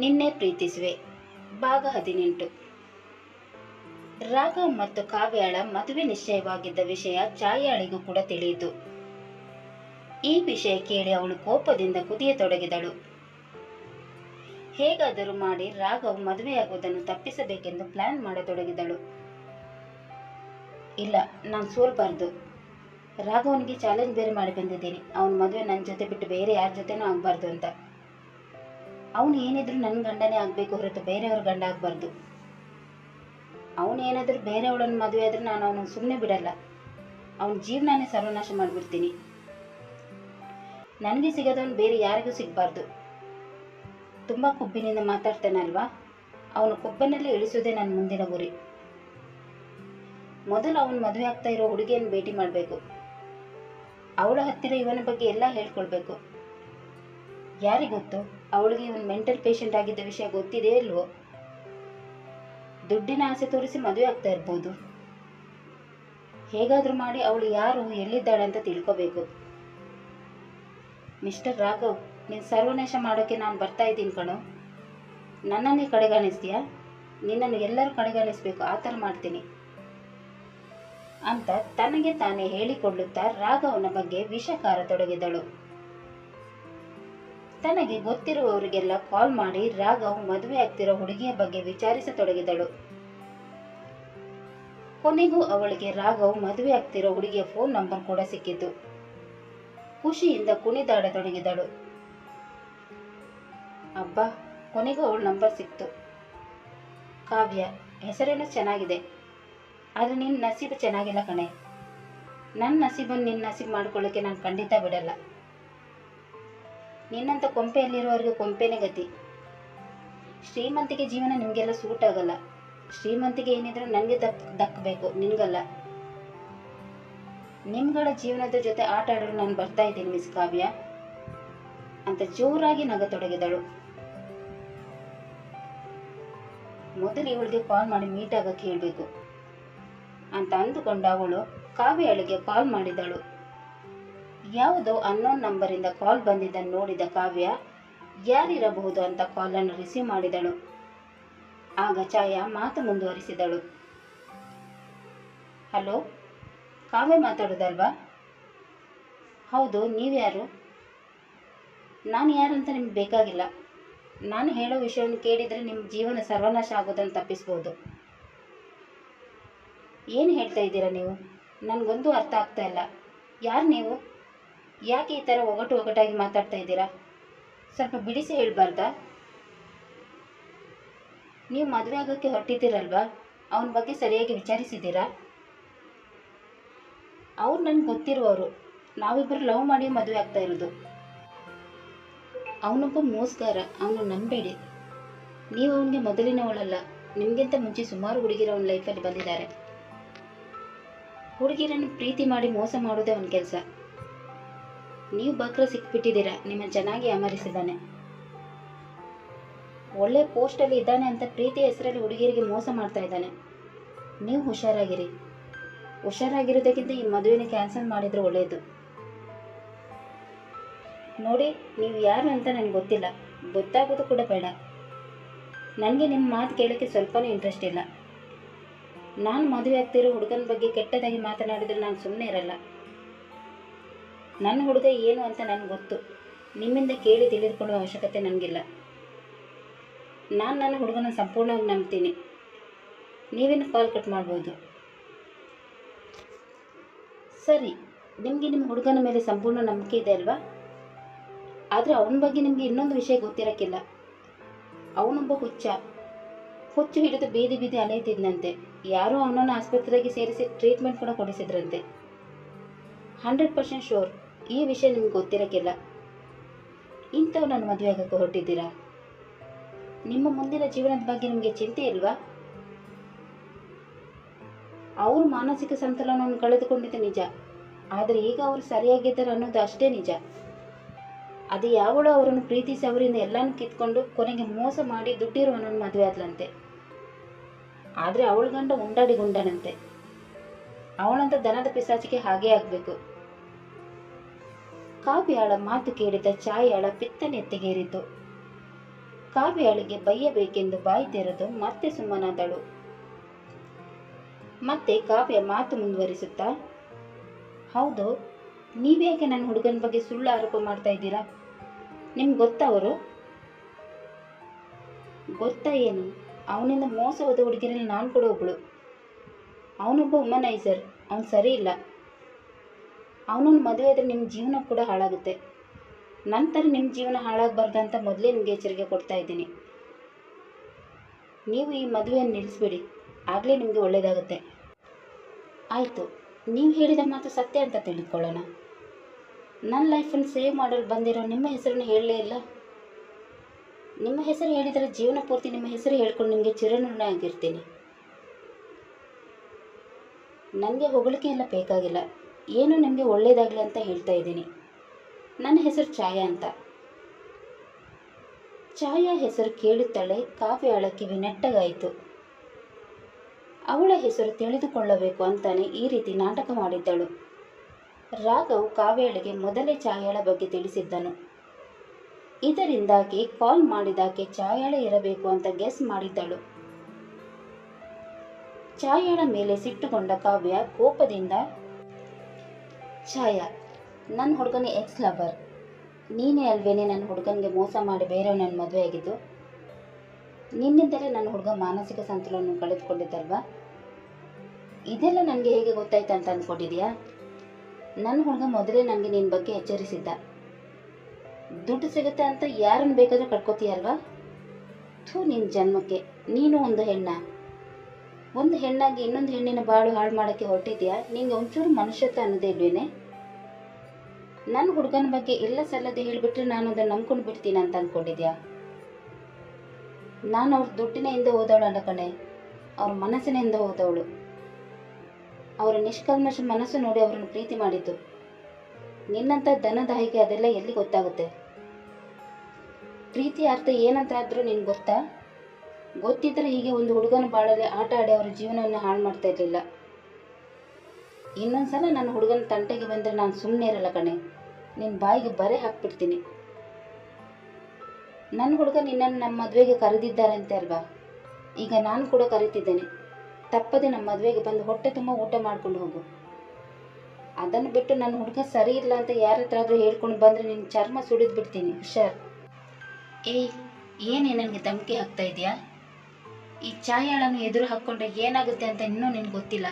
ನಿನ್ನೆ ಪ್ರೀತಿಸುವೆ ಭಾಗ 18. ರಾಘವ್ ಮತ್ತು ಕಾವ್ಯಾಳ ಮದುವೆ ನಿಶ್ಚಯವಾಗಿದ್ದ ವಿಷಯ ಛಾಯಾಳಿಗೂ ಕೂಡ ತಿಳಿಯಿತು. ಈ ವಿಷಯ ಕೇಳಿ ಅವಳು ಕೋಪದಿಂದ ಕುದಿಯತೊಡಗಿದಳು. ಹೇಗಾದರೂ ಮಾಡಿ ರಾಘವ್ ಮದುವೆಯಾಗುವುದನ್ನು ತಪ್ಪಿಸಬೇಕೆಂದು ಪ್ಲಾನ್ ಮಾಡತೊಡಗಿದಳು. ಇಲ್ಲ, ನಾನು ಸೋಲ್ಬಾರ್ದು. ರಾಘವನಿಗೆ ಚಾಲೆಂಜ್ ಬೇರೆ ಮಾಡಿ ಬಂದಿದ್ದೀನಿ. ಅವನ ಮದುವೆ ನನ್ನ ಜೊತೆ ಬಿಟ್ಟು ಬೇರೆ ಯಾರ ಜೊತೆನೂ ಆಗಬಾರ್ದು ಅಂತ. ಅವನು ಏನಿದ್ರು ನನ್ನ ಗಂಡನೇ ಆಗಬೇಕು ಹೊರತು ಬೇರೆಯವ್ರ ಗಂಡ ಆಗಬಾರ್ದು. ಅವನು ಏನಾದರೂ ಬೇರೆಯವಳನ್ನು ಮದುವೆ ಆದ್ರೆ ನಾನು ಅವನು ಸುಮ್ಮನೆ ಬಿಡಲ್ಲ. ಅವನ ಜೀವನನೇ ಸರ್ವನಾಶ ಮಾಡಿಬಿಡ್ತೀನಿ. ನನಗೆ ಸಿಗೋದವನು ಬೇರೆ ಯಾರಿಗೂ ಸಿಗಬಾರ್ದು. ತುಂಬ ಕೊಬ್ಬಿನಿಂದ ಮಾತಾಡ್ತಾನಲ್ವಾ, ಅವನು ಕೊಬ್ಬನಲ್ಲೇ ಇಳಿಸೋದೇ ನನ್ನ ಮುಂದಿನ ಗುರಿ. ಮೊದಲು ಅವನು ಮದುವೆ ಆಗ್ತಾ ಇರೋ ಹುಡುಗಿಯನ್ನು ಭೇಟಿ ಮಾಡಬೇಕು. ಅವಳ ಹತ್ತಿರ ಇವನ ಬಗ್ಗೆ ಎಲ್ಲ ಹೇಳ್ಕೊಳ್ಬೇಕು. ಯಾರಿಗೊತ್ತು ಅವಳಿಗೆ ಇವನು ಮೆಂಟಲ್ ಪೇಷಂಟ್ ಆಗಿದ್ದ ವಿಷಯ ಗೊತ್ತಿದೆಯೋ ಇಲ್ವೋ? ದುಡ್ಡಿನ ಆಸೆ ತೋರಿಸಿ ಮದುವೆ ಆಗ್ತಾ ಇರ್ಬೋದು. ಹೇಗಾದರೂ ಮಾಡಿ ಅವಳು ಯಾರು, ಎಲ್ಲಿದ್ದಾಳೆ ಅಂತ ತಿಳ್ಕೋಬೇಕು. ಮಿಸ್ಟರ್ ರಾಘವ್, ನೀನು ಸರ್ವನಾಶ ಮಾಡೋಕ್ಕೆ ನಾನು ಬರ್ತಾ ಇದ್ದೀನಿ ಕಣೋ. ನನ್ನನ್ನೇ ಕಡೆಗಾಣಿಸ್ತೀಯಾ? ನಿನ್ನನ್ನು ಎಲ್ಲರೂ ಕಡೆಗಾಣಿಸ್ಬೇಕು, ಆ ಥರ ಮಾಡ್ತೀನಿ ಅಂತ ತನಗೆ ತಾನೇ ಹೇಳಿಕೊಳ್ಳುತ್ತಾ ರಾಘವನ ಬಗ್ಗೆ ವಿಷ ಕಾರತೊಡಗಿದಳು. ತನಗೆ ಗೊತ್ತಿರುವವರಿಗೆಲ್ಲ ಕಾಲ್ ಮಾಡಿ ರಾಘವ್ ಮದುವೆ ಆಗ್ತಿರೋ ಹುಡುಗಿಯ ಬಗ್ಗೆ ವಿಚಾರಿಸತೊಡಗಿದಳು. ಕೊನೆಗೂ ಅವಳಿಗೆ ರಾಘವ್ ಮದುವೆ ಆಗ್ತಿರೋ ಹುಡುಗಿಯ ಫೋನ್ ನಂಬರ್ ಕೂಡ ಸಿಕ್ಕಿತು. ಖುಷಿಯಿಂದ ಕುಣಿದಾಡತೊಡಗಿದಳು. ಅಬ್ಬಾ, ಕೊನೆಗೂ ಅವಳ ನಂಬರ್ ಸಿಕ್ತು. ಕಾವ್ಯ, ಹೆಸರೇನೋ ಚೆನ್ನಾಗಿದೆ, ಆದರೆ ನಿನ್ನ ನಸೀಬು ಚೆನ್ನಾಗಿಲ್ಲ ಕಣೆ. ನನ್ನ ನಸೀಬನ್ನು ನಿನ್ನ ನಸೀಬು ಮಾಡ್ಕೊಳ್ಳೋಕ್ಕೆ ನಾನು ಖಂಡಿತ ಬಿಡಲ್ಲ. ನಿನ್ನಂಥ ಕೊಂಪೆಯಲ್ಲಿರೋರಿಗೆ ಕೊಂಪೆನೇ ಗತಿ. ಶ್ರೀಮಂತಿಗೆ ಜೀವನ ನಿಮಗೆಲ್ಲ ಸೂಟ್ ಆಗಲ್ಲ. ಶ್ರೀಮಂತಿಗೆ ಏನಿದ್ರು ನನಗೆ ದಕ್ಕಬೇಕು, ನಿನಗಲ್ಲ. ನಿಮ್ಗಳ ಜೀವನದ ಜೊತೆ ಆಟ ಆಡಲು ನಾನು ಬರ್ತಾ ಇದ್ದೀನಿ ಮಿಸ್ ಕಾವ್ಯ ಅಂತ ಜೋರಾಗಿ ನಗತೊಡಗಿದಳು. ಮೊದಲು ಇವಳಿಗೆ ಕಾಲ್ ಮಾಡಿ ಮೀಟ್ ಆಗಕ್ಕೆ ಹೇಳಬೇಕು ಅಂತ ಅಂದುಕೊಂಡ ಅವಳು ಕಾವ್ಯಳಿಗೆ ಕಾಲ್ ಮಾಡಿದಳು. ಯಾವುದೋ ಅನ್ನೋನ್ ನಂಬರಿಂದ ಕಾಲ್ ಬಂದಿದ್ದನ್ನು ನೋಡಿದ ಕಾವ್ಯ ಯಾರಿರಬಹುದು ಅಂತ ಕಾಲನ್ನು ರಿಸೀವ್ ಮಾಡಿದಳು. ಆಗ ಛಾಯಾ ಮಾತು ಮುಂದುವರಿಸಿದಳು. ಹಲೋ, ಕಾವ್ಯ ಮಾತಾಡೋದಲ್ವಾ? ಹೌದು, ನೀವ್ಯಾರು? ನಾನು ಯಾರಂತ ನಿಮ್ಗೆ ಬೇಕಾಗಿಲ್ಲ. ನಾನು ಹೇಳೋ ವಿಷಯವನ್ನು ಕೇಳಿದರೆ ನಿಮ್ಮ ಜೀವನ ಸರ್ವನಾಶ ಆಗೋದನ್ನು ತಪ್ಪಿಸ್ಬೋದು. ಏನು ಹೇಳ್ತಾ ಇದ್ದೀರಾ ನೀವು? ನನಗೊಂದು ಅರ್ಥ ಆಗ್ತಾ ಇಲ್ಲ. ಯಾರು ನೀವು? ಯಾಕೆ ಈ ಥರ ಒಗಟಾಗಿ ಮಾತಾಡ್ತಾ ಇದ್ದೀರಾ? ಸ್ವಲ್ಪ ಬಿಡಿಸಿ ಹೇಳಬಾರ್ದಾ? ನೀವು ಮದುವೆ ಆಗೋಕ್ಕೆ ಹೊರಟಿದ್ದೀರಲ್ವಾ, ಅವನ ಬಗ್ಗೆ ಸರಿಯಾಗಿ ವಿಚಾರಿಸಿದ್ದೀರಾ? ಅವ್ರು ನನಗೆ ಗೊತ್ತಿರುವವರು. ನಾವಿಬ್ಬರು ಲವ್ ಮಾಡಿ ಮದುವೆ ಆಗ್ತಾ ಇರೋದು. ಅವನೊಬ್ಬ ಮೋಸಗಾರ, ಅವನು ನಂಬೇಡಿ. ನೀವು ಅವನಿಗೆ ಮೊದಲಿನವಳಲ್ಲ. ನಿಮಗಿಂತ ಮುಂಚೆ ಸುಮಾರು ಹುಡುಗಿರು ಅವನ ಲೈಫಲ್ಲಿ ಬಂದಿದ್ದಾರೆ. ಹುಡುಗಿರನ್ನು ಪ್ರೀತಿ ಮಾಡಿ ಮೋಸ ಮಾಡೋದೇ ಅವನ ಕೆಲಸ. ನೀವು ಬಕ್ರ ಸಿಕ್ಬಿಟ್ಟಿದ್ದೀರಾ. ನಿಮ್ಮ ಚೆನ್ನಾಗಿ ಅಮರಿಸಿದ್ದಾನೆ. ಒಳ್ಳೆ ಪೋಸ್ಟಲ್ಲಿ ಇದ್ದಾನೆ ಅಂತ ಪ್ರೀತಿ ಹೆಸರಲ್ಲಿ ಹುಡುಗಿಯರಿಗೆ ಮೋಸ ಮಾಡ್ತಾ ಇದ್ದಾನೆ. ನೀವು ಹುಷಾರಾಗಿರಿ. ಹುಷಾರಾಗಿರೋದಕ್ಕಿಂತ ಈ ಮದುವೆನ ಕ್ಯಾನ್ಸಲ್ ಮಾಡಿದರೆ ಒಳ್ಳೆಯದು. ನೋಡಿ, ನೀವು ಯಾರು ಅಂತ ನನಗೆ ಗೊತ್ತಿಲ್ಲ, ಗೊತ್ತಾಗೋದು ಕೂಡ ಬೇಡ. ನನಗೆ ನಿಮ್ಮ ಮಾತು ಕೇಳೋಕ್ಕೆ ಸ್ವಲ್ಪನೂ ಇಂಟ್ರೆಸ್ಟ್ ಇಲ್ಲ. ನಾನು ಮದುವೆ ಆಗ್ತಿರೋ ಹುಡುಗನ ಬಗ್ಗೆ ಕೆಟ್ಟದಾಗಿ ಮಾತನಾಡಿದರೆ ನಾನು ಸುಮ್ಮನೆ ಇರಲ್ಲ. ನನ್ನ ಹುಡುಗ ಏನು ಅಂತ ನನಗೆ ಗೊತ್ತು. ನಿಮ್ಮಿಂದ ಕೇಳಿ ತಿಳಿದುಕೊಳ್ಳುವ ಅವಶ್ಯಕತೆ ನನಗಿಲ್ಲ. ನಾನು ನನ್ನ ಹುಡುಗನ ಸಂಪೂರ್ಣವಾಗಿ ನಂಬ್ತೀನಿ. ನೀವೇನು ಕಾಲ್ ಕಟ್ ಮಾಡ್ಬೋದು. ಸರಿ, ನಿಮಗೆ ನಿಮ್ಮ ಹುಡುಗನ ಮೇಲೆ ಸಂಪೂರ್ಣ ನಂಬಿಕೆ ಇದೆ ಅಲ್ವಾ? ಆದರೆ ಅವನ ಬಗ್ಗೆ ನಿಮಗೆ ಇನ್ನೊಂದು ವಿಷಯ ಗೊತ್ತಿರೋಕ್ಕಿಲ್ಲ. ಅವನೊಬ್ಬ ಹುಚ್ಚು ಹಿಡಿದು ಬೀದಿ ಬೀದಿ ಅಲೆಯುತ್ತಿದ್ದಂತೆ. ಯಾರೋ ಅವನನ್ನು ಆಸ್ಪತ್ರೆಗೆ ಸೇರಿಸಿ ಟ್ರೀಟ್ಮೆಂಟ್ ಕೂಡ ಕೊಡಿಸಿದ್ರಂತೆ. 100% ಶೋರ್ ಈ ವಿಷಯ ನಿಮ್ಗೆ ಗೊತ್ತಿರೋಕ್ಕಿಲ್ಲ. ಇಂಥವ್ನನ್ನು ಮದುವೆ ಆಗೋಕ್ಕೆ ಹೊರಟಿದ್ದೀರಾ? ನಿಮ್ಮ ಮುಂದಿನ ಜೀವನದ ಬಗ್ಗೆ ನಿಮಗೆ ಚಿಂತೆ ಇಲ್ವಾ? ಅವರು ಮಾನಸಿಕ ಸಂತುಲನವನ್ನು ಕಳೆದುಕೊಂಡಿದ್ದು ನಿಜ, ಆದರೆ ಈಗ ಅವರು ಸರಿಯಾಗಿದ್ದಾರೆ ಅನ್ನೋದು ಅಷ್ಟೇ ನಿಜ. ಅದು ಯಾವಳು ಅವರನ್ನು ಪ್ರೀತಿಸಿ ಅವರಿಂದ ಎಲ್ಲನೂ ಕಿತ್ಕೊಂಡು ಕೊನೆಗೆ ಮೋಸ ಮಾಡಿ ದುಡ್ಡಿರುವವನನ್ನು ಮದುವೆ ಆದ್ಲಂತೆ. ಆದರೆ ಅವಳ ಗಂಡ ಉಂಡಾಡಿ ಗುಂಡನಂತೆ. ಅವಳಂತ ದನದ ಪಿಸಾಚಿಗೆ ಹಾಗೇ ಆಗಬೇಕು. ಕಾವ್ಯಾಳ ಮಾತು ಕೇಳಿದ ಛಾಯಾಳ ಪಿತ್ತ ನೆತ್ತಿಗೇರಿತು. ಕಾವ್ಯಾಳಿಗೆ ಬೈಯಬೇಕೆಂದು ಬಾಯಿ ತೆರೆದು ಮತ್ತೆ ಸುಮ್ಮನಾದಳು. ಮತ್ತೆ ಕಾವ್ಯ ಮಾತು ಮುಂದುವರಿಸುತ್ತಾ, ಹೌದು, ನೀವ್ಯಾಕೆ ನನ್ನ ಹುಡುಗನ ಬಗ್ಗೆ ಸುಳ್ಳು ಆರೋಪ ಮಾಡ್ತಾ ಇದ್ದೀರಾ? ನಿಮ್ಗೆ ಗೊತ್ತಾ ಅವರು? ಗೊತ್ತಾ ಏನು? ಅವನಿಂದ ಮೋಸ ಹೋದ ಹುಡುಗಿರಲ್ಲಿ ನಾನು ಕೂಡ ಒಬ್ಳು. ಅವನೊಬ್ಬ ವುಮನೈಸರ್. ಅವನು ಸರಿ ಇಲ್ಲ. ಅವನನ್ನು ಮದುವೆ ಆದರೆ ನಿಮ್ಮ ಜೀವನ ಕೂಡ ಹಾಳಾಗುತ್ತೆ. ನಂತರ ನಿಮ್ಮ ಜೀವನ ಹಾಳಾಗಬಾರ್ದಂತ ಮೊದಲೇ ನಿಮಗೆ ಎಚ್ಚರಿಕೆ ಕೊಡ್ತಾ ಇದ್ದೀನಿ. ನೀವು ಈ ಮದುವೆಯನ್ನು ನಿಲ್ಲಿಸ್ಬಿಡಿ, ಆಗಲೇ ನಿಮಗೆ ಒಳ್ಳೆಯದಾಗುತ್ತೆ. ಆಯಿತು, ನೀವು ಹೇಳಿದ ಮಾತು ಸತ್ಯ ಅಂತ ತಿಳಿದುಕೊಳ್ಳೋಣ. ನನ್ನ ಲೈಫನ್ನು ಸೇವ್ ಮಾಡಲು ಬಂದಿರೋ ನಿಮ್ಮ ಹೆಸರನ್ನು ಹೇಳಲೇ ಇಲ್ಲ. ನಿಮ್ಮ ಹೆಸರು ಹೇಳಿದರೆ ಜೀವನ ಪೂರ್ತಿ ನಿಮ್ಮ ಹೆಸರು ಹೇಳ್ಕೊಂಡು ನಿಮಗೆ ಚಿರಋಣಿ ಆಗಿರ್ತೀನಿ. ನನಗೆ ಹೊಗಳಿಕೆ ಎಲ್ಲ ಬೇಕಾಗಿಲ್ಲ. ಏನು ನಿಮಗೆ ಒಳ್ಳೆಯದಾಗಲಿ ಅಂತ ಹೇಳ್ತಾ ಇದ್ದೀನಿ. ನನ್ನ ಹೆಸರು ಛಾಯಾ ಅಂತ. ಛಾಯಾ ಹೆಸರು ಕೇಳುತ್ತಲೇ ಕಾವ್ಯಾಳ ಕಿವಿ ನೆಟ್ಟಗಾಯಿತು. ಅವಳ ಹೆಸರು ತಿಳಿದುಕೊಳ್ಳಬೇಕು ಅಂತಾನೆ ಈ ರೀತಿ ನಾಟಕ ಮಾಡಿದ್ದಳು. ರಾಘವ್ ಕಾವ್ಯಾಳಿಗೆ ಮೊದಲೇ ಛಾಯಾಳ ಬಗ್ಗೆ ತಿಳಿಸಿದ್ದನು. ಇದರಿಂದಾಗಿ ಕಾಲ್ ಮಾಡಿದಾಕೆ ಛಾಯಾಳೇ ಇರಬೇಕು ಅಂತ ಗೆಸ್ ಮಾಡಿದ್ದಳು. ಛಾಯಾಳ ಮೇಲೆ ಸಿಟ್ಟುಗೊಂಡ ಕಾವ್ಯ ಕೋಪದಿಂದ, ಛಾಯಾ, ನನ್ನ ಹುಡುಗನ ಎಕ್ಸ್ ಲವರ್ ನೀನೇ ಅಲ್ವೇನೆ ನನ್ನ ಹುಡುಗನಿಗೆ ಮೋಸ ಮಾಡಿ ಬೇರೆಯವನನ್ನು ಮದುವೆ ಆಗಿದ್ದು? ನಿನ್ನಿಂದಲೇ ನನ್ನ ಹುಡುಗ ಮಾನಸಿಕ ಸಂತುಲನ ಕಳೆದುಕೊಂಡಿದ್ದಲ್ವಾ? ಇದೆಲ್ಲ ನನಗೆ ಹೇಗೆ ಗೊತ್ತಾಯ್ತು ಅಂತ ಅಂದ್ಕೊಂಡಿದ್ಯಾ? ನನ್ನ ಹುಡುಗ ಮೊದಲೇ ನನಗೆ ನಿನ್ನ ಬಗ್ಗೆ ಎಚ್ಚರಿಸಿದ್ದ. ದುಡ್ಡು ಸಿಗುತ್ತೆ ಅಂತ ಯಾರನ್ನು ಬೇಕಾದರೂ ಕಟ್ಕೋತೀಯಲ್ವಾ? ಥೂ, ನಿನ್ನ ಜನ್ಮಕ್ಕೆ. ನೀನು ಒಂದು ಹೆಣ್ಣಾಗಿ ಇನ್ನೊಂದು ಹೆಣ್ಣಿನ ಬಾಳು ಹಾಳು ಮಾಡೋಕ್ಕೆ ಹೊರಟಿದ್ಯಾ? ನಿಂಗೆ ಒಂಚೂರು ಮನುಷ್ಯತ್ವ ಅನ್ನೋದೇ ಇಲ್ವೇನೆ? ನನ್ನ ಹುಡುಗನ ಬಗ್ಗೆ ಇಲ್ಲ ಸಲ್ಲದೆ ಹೇಳಿಬಿಟ್ರೆ ನಾನು ಅದನ್ನು ನಂಬ್ಕೊಂಡು ಬಿಡ್ತೀನಿ ಅಂತ ಅಂದ್ಕೊಂಡಿದ್ಯಾ? ನಾನು ಅವ್ರ ದುಡ್ಡಿನಿಂದ ಹೋದವಳು ಅಲ್ಲ ಕಣೆ, ಅವ್ರ ಮನಸ್ಸಿನಿಂದ ಹೋದವಳು. ಅವರ ನಿಷ್ಕಲ್ಮಶ ಮನಸ್ಸು ನೋಡಿ ಅವರನ್ನು ಪ್ರೀತಿ ಮಾಡಿದ್ದು. ನಿನ್ನಂಥ ದನದಾಯಿಗೆ ಅದೆಲ್ಲ ಎಲ್ಲಿ ಗೊತ್ತಾಗುತ್ತೆ? ಪ್ರೀತಿ ಅರ್ಥ ಏನಂತ ಆದರೂ ನಿನ್ಗೆ ಗೊತ್ತಾ? ಗೊತ್ತಿದ್ದರೆ ಹೀಗೆ ಒಂದು ಹುಡುಗನ ಬಾಳಲ್ಲಿ ಆಟ ಆಡಿ ಅವರ ಜೀವನವನ್ನು ಹಾಳು ಮಾಡ್ತಾ ಇರಲಿಲ್ಲ. ಇನ್ನೊಂದ್ಸಲ ನನ್ನ ಹುಡುಗನ ತಂಟೆಗೆ ಬಂದರೆ ನಾನು ಸುಮ್ಮನೆ ಇರಲ್ಲ ಕಣೆ, ನಿನ್ನ ಬಾಯಿಗೆ ಬರೆ ಹಾಕ್ಬಿಡ್ತೀನಿ. ನನ್ನ ಹುಡುಗ ನಿನ್ನನ್ನು ನಮ್ಮ ಮದುವೆಗೆ ಕರೆದಿದ್ದಾರಂತೆ ಅಲ್ವಾ? ಈಗ ನಾನು ಕೂಡ ಕರೀತಿದ್ದೇನೆ. ತಪ್ಪದೆ ನಮ್ಮ ಮದುವೆಗೆ ಬಂದು ಹೊಟ್ಟೆ ತುಂಬ ಊಟ ಮಾಡ್ಕೊಂಡು ಹೋಗು. ಅದನ್ನು ಬಿಟ್ಟು ನನ್ನ ಹುಡುಗ ಸರಿ ಇಲ್ಲ ಅಂತ ಯಾರ ಹತ್ರ ಆದರೂ ಹೇಳ್ಕೊಂಡು ಬಂದರೆ ನಿನ್ನ ಚರ್ಮ ಸುಡಿದು ಬಿಡ್ತೀನಿ, ಹುಷಾರ್. ಏನೇ ನನಗೆ ಧಮಕಿ ಹಾಕ್ತಾ ಇದೆಯಾ? ಈ ಛಾಯಾಳನ್ನು ಎದುರು ಹಾಕ್ಕೊಂಡ್ರೆ ಏನಾಗುತ್ತೆ ಅಂತ ಇನ್ನೂ ನಿನ್ಗೆ ಗೊತ್ತಿಲ್ಲ.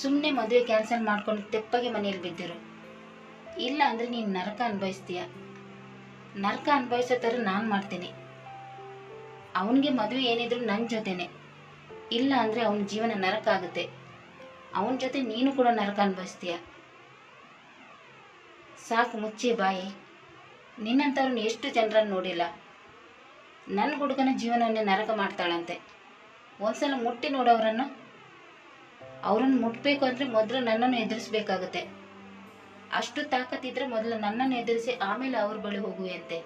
ಸುಮ್ಮನೆ ಮದುವೆ ಕ್ಯಾನ್ಸಲ್ ಮಾಡ್ಕೊಂಡು ತೆಪ್ಪಗೆ ಮನೆಯಲ್ಲಿ ಬಿದ್ದಿರು. ಇಲ್ಲ ಅಂದರೆ ನೀನು ನರಕ ಅನುಭವಿಸ್ತೀಯ. ನರಕ ಅನುಭವಿಸೋ ಥರ ನಾನು ಮಾಡ್ತೀನಿ. ಅವನಿಗೆ ಮದುವೆ ಏನಿದ್ರು ನನ್ನ ಜೊತೆನೆ. ಇಲ್ಲ ಅಂದರೆ ಅವನ ಜೀವನ ನರಕ ಆಗುತ್ತೆ. ಅವನ ಜೊತೆ ನೀನು ಕೂಡ ನರಕ ಅನುಭವಿಸ್ತೀಯ. ಸಾಕು, ಮುಚ್ಚಿ ಬಾಯಿ. ನಿನ್ನಂಥವ್ರನ್ನ ಎಷ್ಟು ಜನರನ್ನು ನೋಡಿಲ್ಲ. ನನ್ನ ಹುಡುಗನ ಜೀವನವನ್ನೇ ನರಕ ಮಾಡ್ತಾಳಂತೆ. ಒಂದ್ಸಲ ಮುಟ್ಟಿ ನೋಡೋರನ್ನು. ಅವರನ್ನು ಮುಟ್ಟಬೇಕು ಅಂದರೆ ಮೊದಲು ನನ್ನನ್ನು ಎದುರಿಸ್ಬೇಕಾಗುತ್ತೆ. ಅಷ್ಟು ತಾಕತ್ತಿದ್ರೆ ಮೊದಲು ನನ್ನನ್ನು ಎದುರಿಸಿ ಆಮೇಲೆ ಅವ್ರ ಬಳಿ ಹೋಗುವಂತೆ.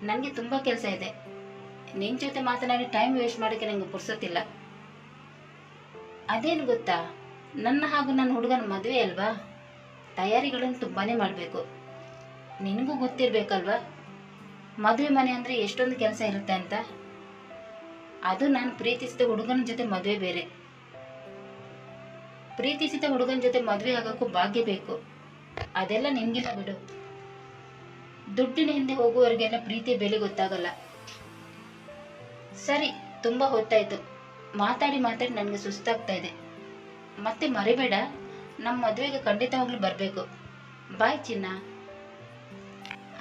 ನನಗೆ ತುಂಬ ಕೆಲಸ ಇದೆ. ನಿನ್ನ ಜೊತೆ ಮಾತನಾಡಿ ಟೈಮ್ ವೇಸ್ಟ್ ಮಾಡೋಕ್ಕೆ ನನಗೆ ಪುರ್ಸೊತ್ತಿಲ್ಲ. ಅದೇನು ಗೊತ್ತಾ, ನನ್ನ ಹಾಗೂ ನನ್ನ ಹುಡುಗನ ಮದುವೆ ಅಲ್ವಾ, ತಯಾರಿಗಳನ್ನು ತುಂಬಾ ಮಾಡಬೇಕು. ನಿನಗೂ ಗೊತ್ತಿರಬೇಕಲ್ವಾ ಮದುವೆ ಮನೆ ಅಂದರೆ ಎಷ್ಟೊಂದು ಕೆಲಸ ಇರುತ್ತೆ ಅಂತ. ಅದು ನಾನು ಪ್ರೀತಿಸಿದ ಹುಡುಗನ ಜೊತೆ ಮದುವೆ ಬೇರೆ. ಪ್ರೀತಿಸಿದ ಹುಡುಗನ ಜೊತೆ ಮದುವೆ ಆಗೋಕ್ಕೂ ಭಾಗ್ಯ ಬೇಕು. ಅದೆಲ್ಲ ನಿನಗಿಲ್ಲ ಬಿಡು. ದುಡ್ಡಿನ ಹಿಂದೆ ಹೋಗುವವರಿಗೆಲ್ಲ ಪ್ರೀತಿಯ ಬೆಲೆ ಗೊತ್ತಾಗಲ್ಲ. ಸರಿ, ತುಂಬ ಹೊತ್ತಾಯಿತು. ಮಾತಾಡಿ ನನಗೆ ಸುಸ್ತಾಗ್ತಾ ಇದೆ. ಮತ್ತೆ ಮರಿಬೇಡ, ನಮ್ಮ ಮದುವೆಗೆ ಖಂಡಿತವಾಗ್ಲೂ ಬರಬೇಕು. ಬಾಯ್ ಚಿನ್ನ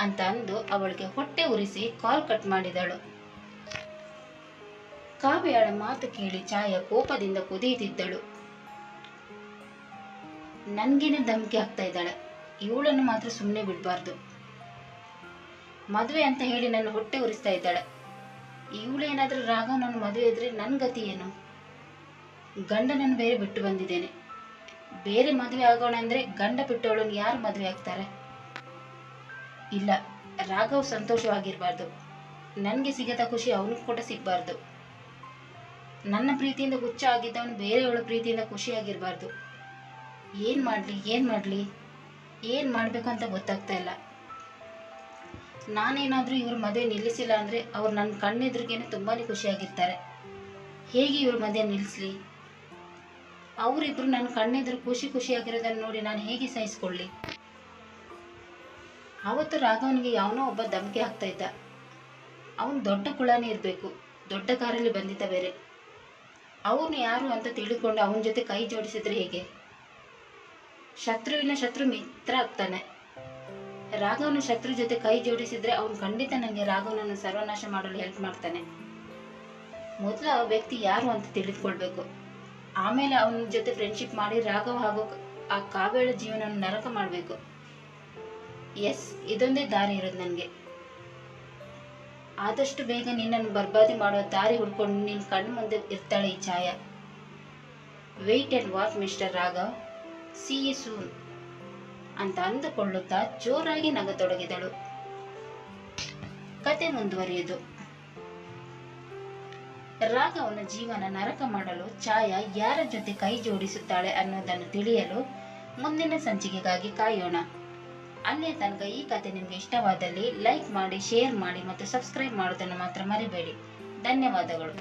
ಅಂತ ಅಂದು ಅವಳಿಗೆ ಹೊಟ್ಟೆ ಉರಿಸಿ ಕಾಲ್ ಕಟ್ ಮಾಡಿದಳು. ಕಾವ್ಯಾಳ ಮಾತು ಕೇಳಿ ಛಾಯಾ ಕೋಪದಿಂದ ಕುದಿಯುತ್ತಿದ್ದಳು. ನನ್ಗೇನೆ ಧಮಕಿ ಆಗ್ತಾ ಇದ್ದಾಳೆ. ಇವಳನ್ನು ಮಾತ್ರ ಸುಮ್ಮನೆ ಬಿಡಬಾರ್ದು. ಮದುವೆ ಅಂತ ಹೇಳಿ ನನ್ನ ಹೊಟ್ಟೆ ಉರಿಸ್ತಾ ಇದ್ದಾಳೆ. ಇವಳೇನಾದ್ರೂ ರಾಘವ್ ನನ್ನ ಮದುವೆ ಇದ್ರೆ ನನ್ನ ಗತಿ ಏನು? ಗಂಡನನ್ನು ಬೇರೆ ಬಿಟ್ಟು ಬಂದಿದ್ದೇನೆ. ಬೇರೆ ಮದುವೆ ಆಗೋಣ ಅಂದರೆ ಗಂಡ ಬಿಟ್ಟವಳನ್ನು ಯಾರು ಮದುವೆ ಆಗ್ತಾರೆ? ಇಲ್ಲ, ರಾಘವ್ ಸಂತೋಷವಾಗಿರಬಾರ್ದು. ನನಗೆ ಸಿಗದ ಖುಷಿ ಅವನಿಗೆ ಕೂಡ ಸಿಗಬಾರ್ದು. ನನ್ನ ಪ್ರೀತಿಯಿಂದ ಹುಚ್ಚ ಆಗಿದ್ದವನು ಬೇರೆಯವಳ ಪ್ರೀತಿಯಿಂದ ಖುಷಿಯಾಗಿರಬಾರ್ದು. ಏನು ಮಾಡಲಿ ಏನು ಮಾಡಬೇಕಂತ ಗೊತ್ತಾಗ್ತಾ ಇಲ್ಲ. ನಾನೇನಾದರೂ ಇವ್ರ ಮದುವೆ ನಿಲ್ಲಿಸಿಲ್ಲ ಅಂದರೆ ಅವ್ರು ನನ್ನ ಕಣ್ಣೆದುರಿಗೇನೆ ತುಂಬಾ ಖುಷಿಯಾಗಿರ್ತಾರೆ. ಹೇಗೆ ಇವ್ರ ಮದುವೆ ನಿಲ್ಲಿಸ್ಲಿ? ಅವರಿಬ್ರು ನನ್ನ ಕಣ್ಣೆದುರು ಖುಷಿಯಾಗಿರೋದನ್ನು ನೋಡಿ ನಾನು ಹೇಗೆ ಸಹಿಸ್ಕೊಳ್ಳಿ? ಆವತ್ತು ರಾಘವನಿಗೆ ಯಾವನೋ ಒಬ್ಬ ಧಮಕಿ ಹಾಕ್ತಾ ಇದ್ದ. ಅವನು ದೊಡ್ಡ ಕುಳಾನೇ ಇರಬೇಕು, ದೊಡ್ಡ ಕಾರಲ್ಲಿ ಬಂದಿದ್ದ ಬೇರೆ. ಅವನು ಯಾರು ಅಂತ ತಿಳಿದುಕೊಂಡು ಅವನ ಜೊತೆ ಕೈ ಜೋಡಿಸಿದ್ರೆ ಹೇಗೆ? ಶತ್ರುವಿನ ಶತ್ರು ಮಿತ್ರ ಆಗ್ತಾನೆ. ರಾಘವನ ಶತ್ರು ಜೊತೆ ಕೈ ಜೋಡಿಸಿದ್ರೆ ಅವನು ಖಂಡಿತ ನನಗೆ ರಾಘವನನ್ನು ಸರ್ವನಾಶ ಮಾಡಲು ಹೆಲ್ಪ್ ಮಾಡ್ತಾನೆ. ಮೊದಲು ಆ ವ್ಯಕ್ತಿ ಯಾರು ಅಂತ ತಿಳಿದುಕೊಳ್ಬೇಕು. ಆಮೇಲೆ ಅವನ ಜೊತೆ ಫ್ರೆಂಡ್ಶಿಪ್ ಮಾಡಿ ರಾಘವ ಹಾಗೂ ಆ ಕಾವ್ಯಳ ಜೀವನವನ್ನು ನರಕ ಮಾಡಬೇಕು. ಎಸ್, ಇದೊಂದೇ ದಾರಿ ಇರೋದು ನನಗೆ. ಆದಷ್ಟು ಬೇಗ ನಿನ್ನನ್ನು ಬರ್ಬಾದಿ ಮಾಡುವ ದಾರಿ ಹುಡ್ಕೊಂಡು ನಿನ್ನ ಕಣ್ಣು ಮುಂದೆ ಇರ್ತಾಳೆ ಈ Chhaya. Wait and watch mister Raghav, see you soon ಅಂತ ಅಂದುಕೊಳ್ಳುತ್ತಾ ಜೋರಾಗಿ ನಗತೊಡಗಿದಳು. ಕತೆ ಮುಂದುವರಿಯುವುದು. ರಾಘವನ ಜೀವನ ನರಕ ಮಾಡಲು ಛಾಯಾ ಯಾರ ಜೊತೆ ಕೈ ಜೋಡಿಸುತ್ತಾಳೆ ಅನ್ನೋದನ್ನು ತಿಳಿಯಲು ಮುಂದಿನ ಸಂಚಿಕೆಗಾಗಿ ಕಾಯೋಣ. ಅಲ್ಲೇ ತನಕ ಈ ಕತೆ ನಿಮಗೆ ಇಷ್ಟವಾದಲ್ಲಿ ಲೈಕ್ ಮಾಡಿ, ಶೇರ್ ಮಾಡಿ ಮತ್ತು ಸಬ್ಸ್ಕ್ರೈಬ್ ಮಾಡೋದನ್ನು ಮಾತ್ರ ಮರಿಬೇಡಿ. ಧನ್ಯವಾದಗಳು.